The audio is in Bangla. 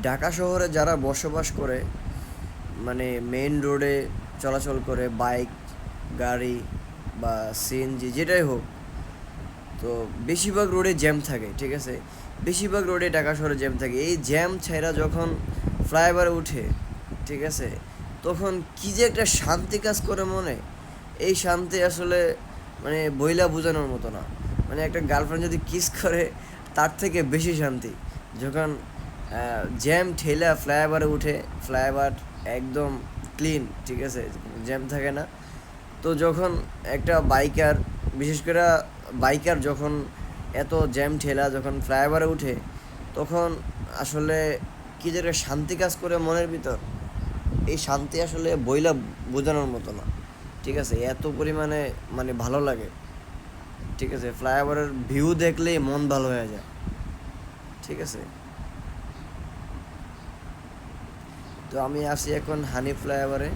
ঢাকা শহরে যারা বসবাস করে, মানে মেইন রোডে চলাচল করে, বাইক, গাড়ি বা সিএনজি যেটাই হোক, তো বেশিরভাগ রোডে জ্যাম থাকে, ঠিক আছে? বেশিরভাগ রোডে ঢাকা শহরে জ্যাম থাকে। এই জ্যাম ছাইরা যখন ফ্লাইওভারে উঠে, ঠিক আছে, তখন কি যে একটা শান্তি কাজ করে মনে। এই শান্তি আসলে মানে বইলা বোঝানোর মতো না। মানে একটা গার্লফ্রেন্ড যদি কিস করে, তার থেকে বেশি শান্তি যখন জ্যাম ঠেলা ফ্লাইওভারে উঠে। ফ্লাইওভার একদম ক্লিন, ঠিক আছে, জ্যাম থাকে না। তো যখন একটা বাইকার, বিশেষ করে বাইকার যখন এত জ্যাম ঠেলা যখন ফ্লাইওভারে উঠে, তখন আসলে কি যে একটা শান্তি কাজ করে মনের ভিতর। এই শান্তি আসলে বইলা বোঝানোর মতো না, ঠিক আছে? এত পরিমাণে মানে ভালো লাগে, ঠিক আছে? ফ্লাইওভারের ভিউ দেখলেই মন ভালো হয়ে যায়, ঠিক আছে? তো আমি আসি এখন হানি ফ্লাইওভারে।